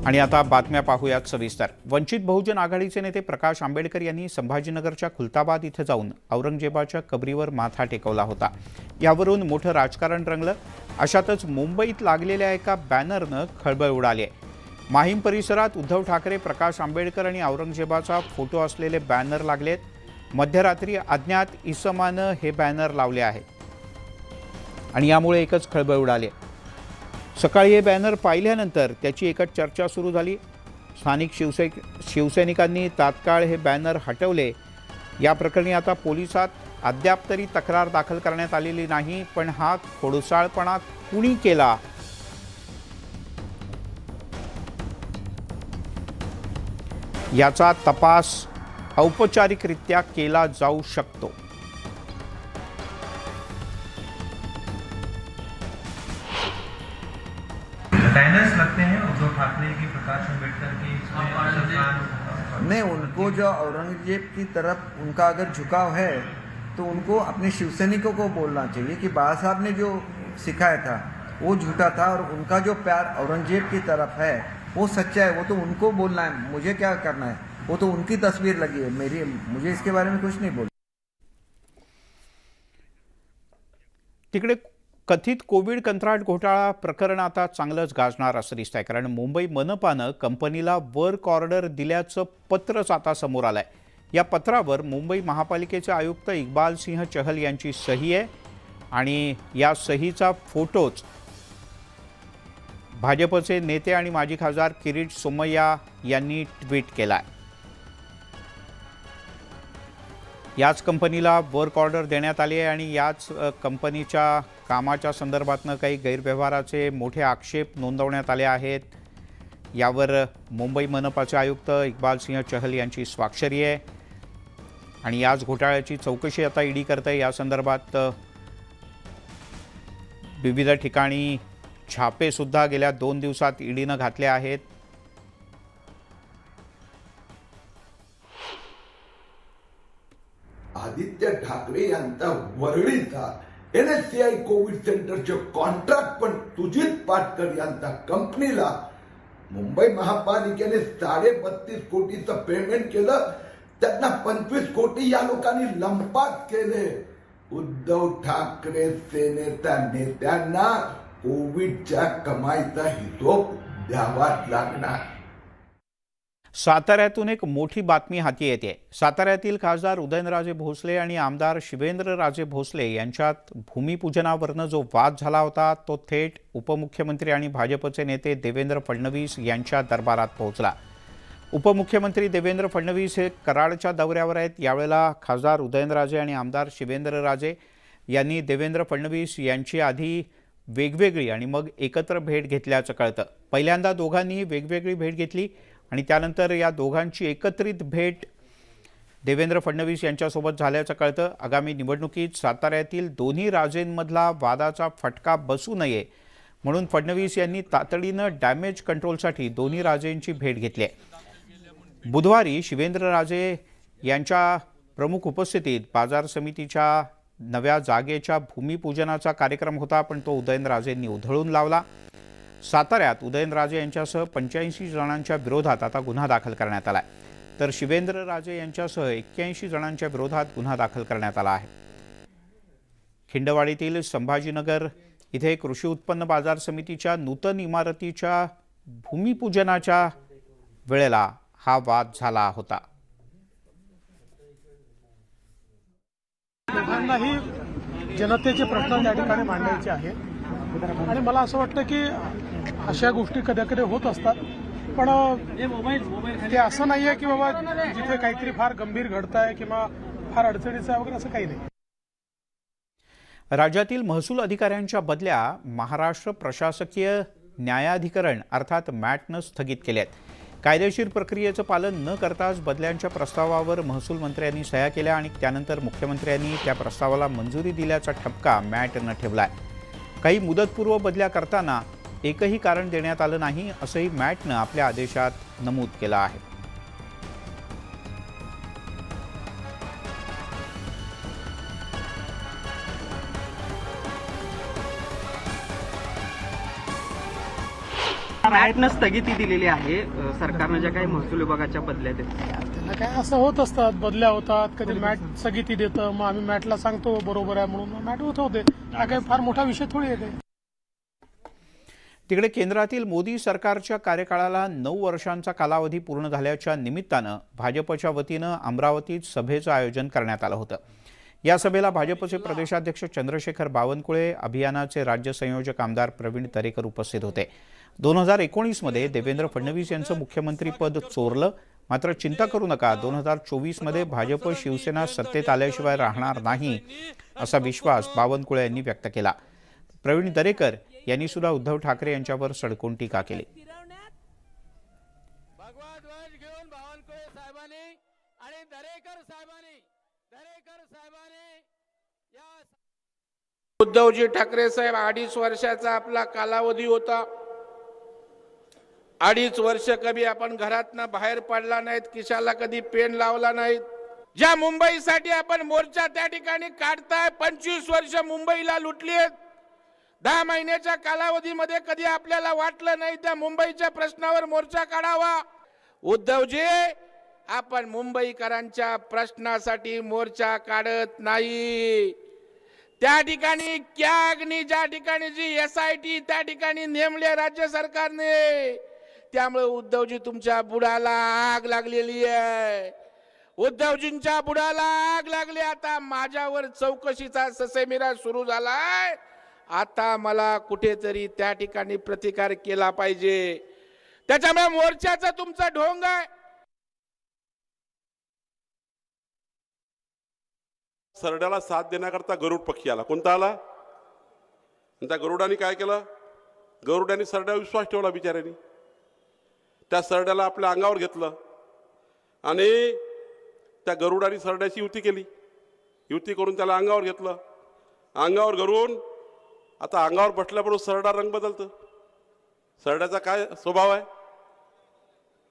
आणि आता बातम्या पाहूयात सविस्तर। वंचित बहुजन आघाडीचे नेते प्रकाश आंबेडकर यांनी संभाजीनगरच्या खुलताबाद इथे जाऊन औरंगजेबाच्या कबरीवर माथा टेकवला होता। यावरून मोठं राजकारण रंगलं। अशातच मुंबईत लागलेल्या एका बॅनरनं खळबळ उडाली आहे। माहीम परिसरात उद्धव ठाकरे, प्रकाश आंबेडकर आणि औरंगजेबाचा फोटो असलेले बॅनर लागलेत। मध्यरात्री अज्ञात इसमानं हे बॅनर लावले आहेत आणि यामुळे एकच खळबळ उडाली आहे। सकाळी हे बॅनर पाहिल्यानंतर त्याची एकच चर्चा सुरू झाली। स्थानिक शिवसैनिकांनी तात्काळ हे बॅनर हटवले। या प्रकरणी आता पोलिसात अद्याप तरी तक्रार दाखल करण्यात आलेली नाही, पण हा खोडसाळपणा कुणी केला याचा तपास औपचारिकरित्या केला जाऊ शकतो। लगते हैं उद्धव ठाकरे की, प्रकाश अम्बेडकर की, नहीं, उनको जो औरंगजेब की तरफ उनका अगर झुकाव है तो उनको अपने शिवसैनिकों को बोलना चाहिए कि बाबा साहब ने जो सिखाया था वो झूठा था और उनका जो प्यार औरंगजेब की तरफ है वो सच्चा है। वो तो उनको बोलना है, मुझे क्या करना है, वो तो उनकी तस्वीर लगी है, मुझे इसके बारे में कुछ नहीं बोलना। तिकडे कथित कोविड कंत्राट घोटाळा प्रकरण आता चांगलंच गाजणार असं दिसतंय, कारण मुंबई मनपानं कंपनीला वर्क ऑर्डर दिल्याचं पत्रच आता समोर आलंय। या पत्रावर मुंबई महापालिकेचे आयुक्त इक्बाल सिंह चहल यांची सही आहे आणि या सहीचा फोटोच भाजपचे नेते आणि माजी खासदार किरीट सोमय्या यांनी ट्विट केलाय। याच कंपनीला वर्क ऑर्डर देण्यात आली आहे आणि याच कंपनीच्या कामाच्या संदर्भातनं काही गैरव्यवहाराचे मोठे आक्षेप नोंदवण्यात आले आहेत। यावर मुंबई मनपाचे आयुक्त इक्बाल सिंह चहल यांची स्वाक्षरी आहे आणि याच घोटाळ्याची चौकशी आता ईडी करते। या संदर्भात विविध ठिकाणी छापे सुद्धा गेल्या 2 दिवसात ईडीनं घातले आहेत। आदित्य ठाकरे यांचा वरळीचा NSCI कोविड सेंटरचे कॉन्ट्रॅक्ट पण सुजित पाटकर यांच्या कंपनीला मुंबई महापालिकेने 32.5 कोटीचं पेमेंट केलं। त्यांना 25 कोटी या लोकांनी लंपास केले। उद्धव ठाकरे सेनेच्या नेत्यांना कोविडच्या कमाईचा हिशोब द्यावाच लागणार। साताऱ्यातून एक मोठी बातमी हाती येते। साताऱ्यातील खासदार उदयनराजे भोसले आणि आमदार शिवेंद्रराजे भोसले यांच्यात भूमिपूजनावरनं जो वाद झाला होता तो थेट उपमुख्यमंत्री आणि भाजपचे नेते देवेंद्र फडणवीस यांच्या दरबारात पोहोचला। उपमुख्यमंत्री देवेंद्र फडणवीस हे कराडच्या दौऱ्यावर आहेत। यावेळेला खासदार उदयनराजे आणि आमदार शिवेंद्रराजे यांनी देवेंद्र फडणवीस यांची आधी वेगवेगळी आणि मग एकत्र भेट घेतल्याचं कळतं। पहिल्यांदा दोघांनीही वेगवेगळी भेट घेतली आणि त्यानंतर या दोघांची एकत्रित भेट देवेंद्र फडणवीस यांच्यासोबत झाल्याचं कळतं। आगामी निवडणुकीत साताऱ्यातील दोन्ही राजेंमधला वादाचा फटका बसू नये म्हणून फडणवीस यांनी तातडीनं डॅमेज कंट्रोलसाठी दोन्ही राजेंची भेट घेतली आहे। बुधवारी शिवेंद्रराजे यांच्या प्रमुख उपस्थितीत बाजार समितीच्या नव्या जागेच्या भूमिपूजनाचा कार्यक्रम होता, पण तो उदयनराजेंनी उधळून लावला। साताऱ्यात उदयनराजे यांच्यासह 85 जणांच्या विरोधात आता गुन्हा दाखल करण्यात आला आहे, तर शिवेंद्रराजे यांच्यासह 81 जणांच्या विरोधात गुन्हा दाखल करण्यात आला आहे। खिंडवाडीतील संभाजीनगर इथे कृषी उत्पन्न बाजार समितीच्या नूतन इमारतीच्या भूमिपूजनाच्या वेळेला हा वाद झाला होता। दोघांनाही जनतेचे प्रश्न त्या ठिकाणी मांडायचे आहेत आणि मला असं वाटतं की अशा गोष्टी कधी कधी होत असतात, पण ते असं नाहीये की बाबा जिथे काहीतरी फार गंभीर घडतंय किंवा फार अडचणीचं आहे वगैरे, असं काही नाही। राज्यातील महसूल अधिकाऱ्यांच्या बदल्या महाराष्ट्र प्रशासकीय न्यायाधिकरण अर्थात मॅटनं स्थगित केल्या आहेत। कायदेशीर प्रक्रियेचं पालन न करताच बदल्यांच्या प्रस्तावावर महसूल मंत्र्यांनी सह्या केल्या आणि त्यानंतर मुख्यमंत्र्यांनी त्या प्रस्तावाला मंजुरी दिल्याचा ठपका मॅटनं ठेवलाय। काही मुदतपूर्व बदल्या करताना एकही कारण देण्यात आलं नाही असंही मॅटनं आपल्या आदेशात नमूद केलं आहे। मॅटनं स्थगिती दिलेली आहे सरकारनं ज्या काही महसूल विभागाच्या बदल्या आहेत. त्याला काय असं होत असतात, बदल्या होतात, कधी मॅट स्थगिती देतं, मग आम्ही मॅटला सांगतो बरोबर आहे म्हणून मॅट होते. हा काही फार मोठा विषय थोडी आहे काही. तिकडे केंद्रातील मोदी सरकारच्या कार्यकाळाला 9 वर्षांचा कालावधी पूर्ण झाल्याच्या निमित्तानं भाजपच्या वतीनं अमरावतीत सभेचं आयोजन करण्यात आलं होतं. या सभेला भाजपचे प्रदेशाध्यक्ष चंद्रशेखर बावनकुळे, अभियानाचे राज्य संयोजक आमदार प्रवीण दरेकर उपस्थित होते. 2019 मध्ये देवेंद्र फडणवीस यांचं मुख्यमंत्रीपद चोरलं, मात्र चिंता करू नका, 2024 मध्ये भाजप शिवसेना सत्तेत आल्याशिवाय राहणार नाही असा विश्वास बावनकुळे यांनी व्यक्त केला. प्रवीण दरेकर यांनी सुद्धा उद्धव ठाकरे यांच्यावर सडकून टीका केली. उद्धवजी ठाकरे साहेब 2.5 वर्षाचा आपला कालावधी होता. 2.5 वर्ष कधी आपण घरातनं बाहेर पडला नाहीत, खिशाला कधी पेन लावला नाहीत. ज्या मुंबईसाठी आपण मोर्चा त्या ठिकाणी काढताय, 25 वर्ष मुंबईला लुटलीत. 10 महिन्याच्या कालावधीमध्ये कधी आपल्याला वाटलं नाही त्या मुंबईच्या प्रश्नावर मोर्चा काढावा. उद्धवजी, आपण मुंबईकरांच्या प्रश्नासाठी मोर्चा काढत नाही. त्या ठिकाणी कॅगनी ज्या ठिकाणी जी SIT त्या ठिकाणी नेमले राज्य सरकारने, त्यामुळे उद्धवजी तुमच्या बुडाला आग लागलेली आहे. उद्धवजींच्या बुडाला आग लागली. आता माझ्यावर चौकशीचा ससेमिरा सुरू झालाय. आता मला कुठेतरी त्या ठिकाणी प्रतिकार केला पाहिजे. त्याच्यामुळे मोर्चाचा तुमचा ढोंग आहे. सरड्याला साथ देण्याकरता गरुड पक्षी आला. कोणता आला? त्या गरुडाने काय केलं? गरुडाने सरड्यावर विश्वास ठेवला बिचाऱ्याने. त्या सरड्याला आपल्या अंगावर घेतलं आणि त्या गरुडाने सरड्याची युती केली. युती करून त्याला अंगावर घेतलं. अंगावर घरून आता अंगावर बसल्याबरोबर सरडा रंग बदलतं. सरड्याचा काय स्वभाव आहे?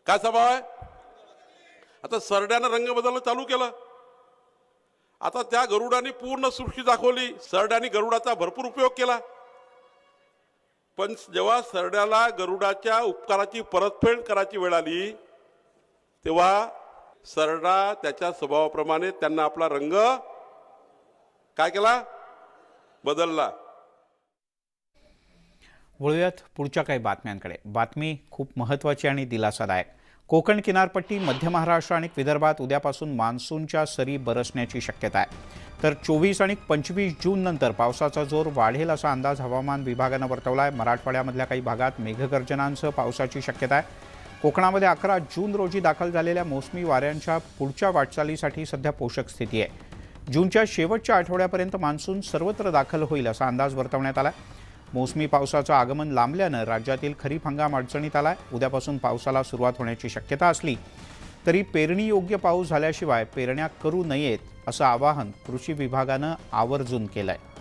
काय स्वभाव आहे? आता सरड्यानं रंग बदलणं चालू केलं. आता त्या गरुडाने पूर्ण सृष्टी दाखवली. सरड्याने गरुडाचा भरपूर उपयोग केला. पण जेव्हा सरड्याला गरुडाच्या उपकाराची परतफेड करायची वेळ आली, तेव्हा सरडा त्याच्या स्वभावाप्रमाणे त्यांना आपला रंग काय केला? बदलला. वळूयात पुढच्या काही बातम्यांकडे. बातमी खूप महत्त्वाची आणि दिलासादायक. कोकण किनारपट्टी, मध्य महाराष्ट्र आणि विदर्भात उद्यापासून मान्सूनच्या सरी बरसण्याची शक्यता आहे. तर 24 आणि 25 जून नंतर पावसाचा जोर वाढेल असा अंदाज हवामान विभागानं वर्तवला आहे. मराठवाड्यामधल्या काही भागात मेघगर्जनांसह पावसाची शक्यता आहे. कोकणामध्ये 11 जून रोजी दाखल झालेल्या मोसमी वाऱ्यांच्या पुढच्या वाटचालीसाठी सध्या पोषक स्थिती आहे. जूनच्या शेवटच्या आठवड्यापर्यंत मान्सून सर्वत्र दाखल होईल असा अंदाज वर्तवण्यात आला आहे. मोसमी पावसाचं आगमन लांबल्यानं राज्यातील खरीप हंगाम अडचणीत आला आहे. उद्यापासून पावसाला सुरुवात होण्याची शक्यता असली तरी पेरणीयोग्य पाऊस झाल्याशिवाय पेरण्या करू नयेत असं आवाहन कृषी विभागानं आवर्जून केलं आहे.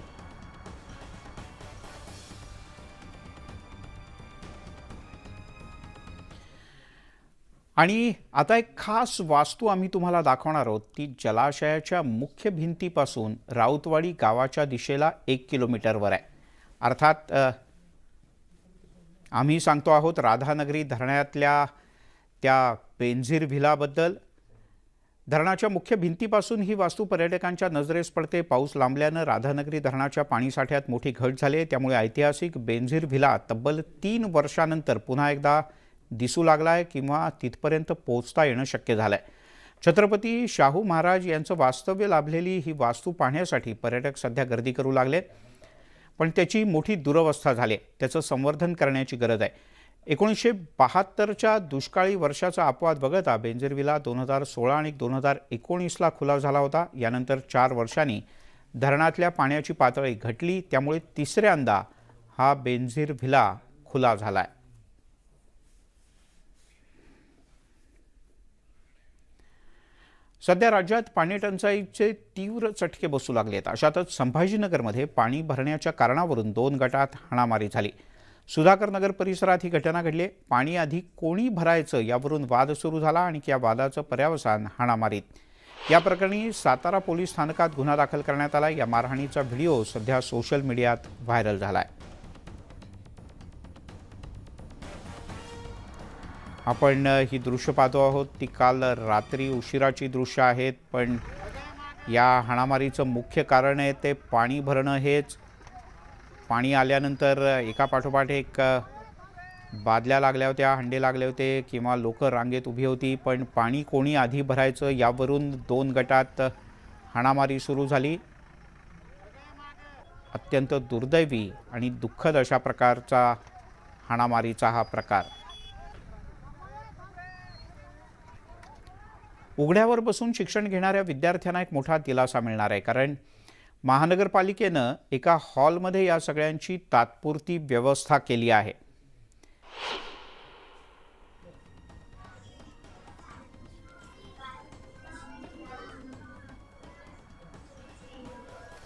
आणि आता एक खास वास्तू आम्ही तुम्हाला दाखवणार आहोत. ती जलाशयाच्या मुख्य भिंतीपासून राऊतवाडी गावाच्या दिशेला 1 किलोमीटरवर आहे. अर्थात आम्ही सांगतो आहोत राधानगरी धरणातल्या त्या बेंझीर व्हिलाबद्दल. धरणाच्या मुख्य भिंतीपासून ही वास्तू पर्यटकांच्या नजरेस पडते. पाऊस लांबल्यानं राधानगरी धरणाच्या पाणीसाठ्यात मोठी घट झाली. त्यामुळे ऐतिहासिक बेंझीर व्हिला तब्बल 3 वर्षानंतर पुन्हा एकदा दिसू लागलाय किंवा तिथपर्यंत पोहोचता येणं शक्य झालंय. छत्रपती शाहू महाराज यांचं वास्तव्य लाभलेली ही वास्तू पाहण्यासाठी पर्यटक सध्या गर्दी करू लागले. पण त्याची मोठी दुरवस्था झाली. त्याचं संवर्धन करण्याची गरज आहे. 1972च्या दुष्काळी वर्षाचा अपवाद वगळता बेंझीर व्हिला 2016 आणि 2019ला खुला झाला होता. यानंतर 4 वर्षांनी धरणातल्या पाण्याची पातळी घटली. त्यामुळे तिसऱ्यांदा हा बेंझीर व्हिला खुला झाला आहे. सध्या राज्यात पाणी टंचाईचे तीव्र चटके बसू लागले आहेत. अशातच संभाजीनगरमध्ये पाणी भरण्याच्या कारणावरून 2 गटात हाणामारी झाली. सुधाकर नगर परिसरात ही घटना घडली. पाणी आधी कोणी भरायचं यावरून वाद सुरू झाला आणि या वादाचं पर्यावसान हाणामारीत. या प्रकरणी सातारा पोलीस स्थानकात गुन्हा दाखल करण्यात आला. या मारहाणीचा व्हिडिओ सध्या सोशल मीडियात व्हायरल झाला आहे. आपण ही दृश्य पाहतो आहोत ती काल रात्री उशिराची दृश्य आहेत, पण या हाणामारीचं मुख्य कारण आहे ते पाणी भरणं हेच. पाणी आल्यानंतर एका पाठोपाठ एक बादल्या लागल्या होत्या, हंडे लागले होते किंवा लोक रांगेत उभी होती, पण पाणी कोणी आधी भरायचं यावरून 2 गटात हाणामारी सुरू झाली. अत्यंत दुर्दैवी आणि दुःखद अशा प्रकारचा हाणामारीचा हा प्रकार. उघड्यावर बसून शिक्षण घेणाऱ्या विद्यार्थ्यांना एक मोठा दिलासा मिळणार आहे, कारण महानगरपालिकेनं एका हॉलमध्ये या सगळ्यांची तात्पुरती व्यवस्था केली आहे.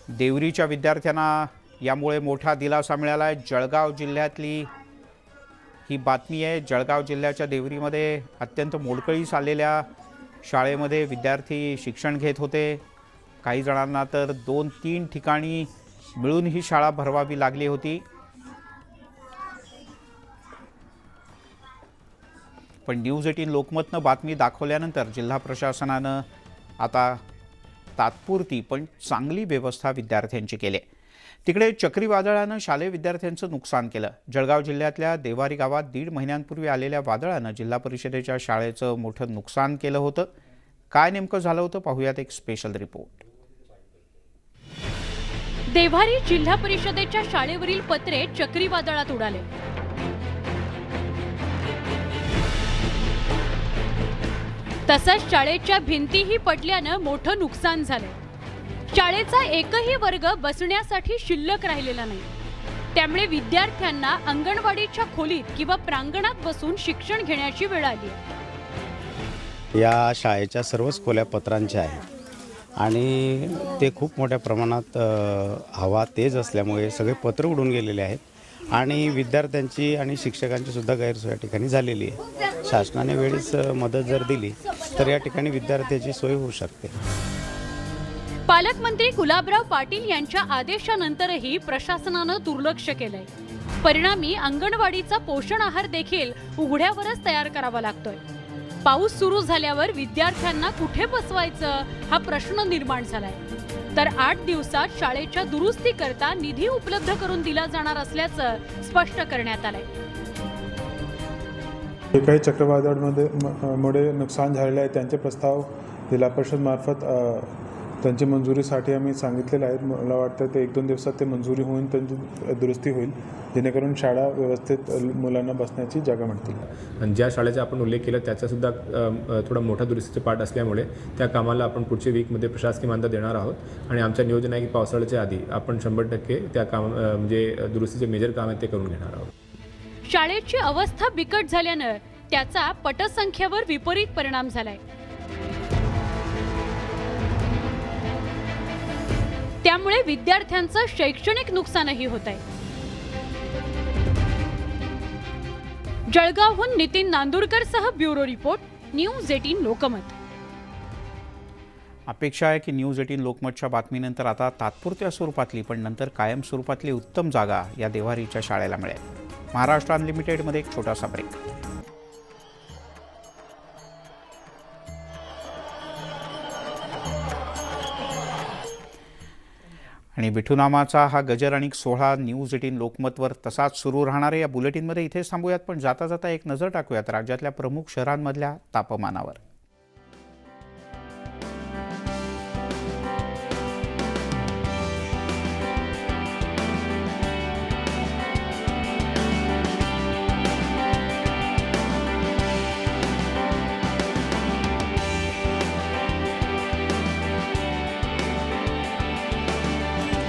देवरीच्या विद्यार्थ्यांना यामुळे मोठा दिलासा मिळाला आहे. जळगाव जिल्ह्यातली ही बातमी आहे. जळगाव जिल्ह्याच्या देवरीमध्ये अत्यंत मोडकळीस आलेल्या शाळेमध्ये विद्यार्थी शिक्षण घेत होते. काही जणांना तर 2-3 ठिकाणी मिळून ही शाळा भरवावी लागली होती. पण न्यूज 18 लोकमतनं बातमी दाखवल्यानंतर जिल्हा प्रशासनानं आता तात्पुरती पण चांगली व्यवस्था विद्यार्थ्यांची केली. तिकडे चक्रीवादळानं शालेय विद्यार्थ्यांचं नुकसान केलं. जळगाव जिल्ह्यातल्या देवारी गावात 1.5 महिन्यांपूर्वी आलेल्या वादळानं जिल्हा परिषदेच्या शाळेचं मोठं नुकसान केलं होतं. काय नेमकं झालं होतं पाहूयात एक स्पेशल रिपोर्ट. देवारी जिल्हा परिषदेच्या शाळेवरील पत्रे चक्रीवादळात उडाले. तसंच शाळेच्या भिंतीही पडल्यानं मोठं नुकसान झालं. शाळेचा एकही वर्ग बसण्यासाठी शिल्लक राहिलेला नाही. त्यामुळे विद्यार्थ्यांना अंगणवाडीच्या खोलीत किंवा प्रांगणात बसून शिक्षण घेण्याची वेळ आली. या शाळेच्या सर्वच खोल्या पत्रांच्या आहेत आणि ते खूप मोठ्या प्रमाणात हवा तेज असल्यामुळे सगळे पत्र उडून गेलेले आहेत आणि विद्यार्थ्यांची आणि शिक्षकांची सुद्धा गैरसोय या ठिकाणी झालेली आहे. शासनाने वेळेस मदत जर दिली तर या ठिकाणी विद्यार्थ्याची सोय होऊ शकते. पालकमंत्री गुलाबराव पाटील यांच्या आदेशानंतरही प्रशासनानं दुर्लक्ष केलंय. परिणामी अंगणवाडीचा पोषण आहार देखील उघड्यावरच तयार करावा लागतोय. पाऊस सुरू झाल्यावर विद्यार्थ्यांना कुठे बसवायचं हा प्रश्न निर्माण झालाय. तर 8 दिवसात शाळेच्या दुरुस्तीकरता निधी उपलब्ध करून दिला जाणार असल्याचं स्पष्ट करण्यात आलंय. जे काही चक्रीवादळामुळे नुकसान झालेले आहे त्यांचे प्रस्ताव जिल्हा परिषद मार्फत त्यांची मंजुरीसाठी आम्ही सांगितलेले आहेत. मला वाटतं ते 1-2 दिवसात ते मंजुरी होऊन त्यांची दुरुस्ती होईल, जेणेकरून शाळा व्यवस्थित मुलांना बसण्याची जागा मिळतील. आणि ज्या शाळेचा आपण उल्लेख केला त्याचासुद्धा थोडा मोठा दुरुस्तीचा पाठ असल्यामुळे त्या कामाला आपण पुढच्या वीकमध्ये प्रशासकीय मान्यता देणार आहोत आणि आमचं नियोजन आहे की पावसाळ्याच्या आधी आपण 100% त्या काम म्हणजे दुरुस्तीचे मेजर काम आहे ते करून घेणार आहोत. शाळेची अवस्था बिकट झाल्यानं त्याचा पटसंख्येवर विपरीत परिणाम झालाय. त्यामुळे विद्यार्थ्यांचं शैक्षणिक नुकसानही होत आहे. जळगावहून नितीन नांदुरकर सह ब्युरो रिपोर्ट, न्यूज 18 लोकमत. अपेक्षा आहे की न्यूज 18 लोकमतच्या बातमीनंतर आता तात्पुरत्या स्वरूपातली पण नंतर कायम स्वरूपातली उत्तम जागा या देवारीच्या शाळेला मिळेल. महाराष्ट्र अनलिमिटेडमध्ये एक छोटासा ब्रेक. आणि विठुनामाचा हा गजर आणि सोहळा न्यूज 18 लोकमतवर तसाच सुरू राहणार आहे. या बुलेटिनमध्ये इथेच थांबूयात, पण जाता जाता एक नजर टाकूयात राज्यातल्या प्रमुख शहरांमधल्या तापमानावर.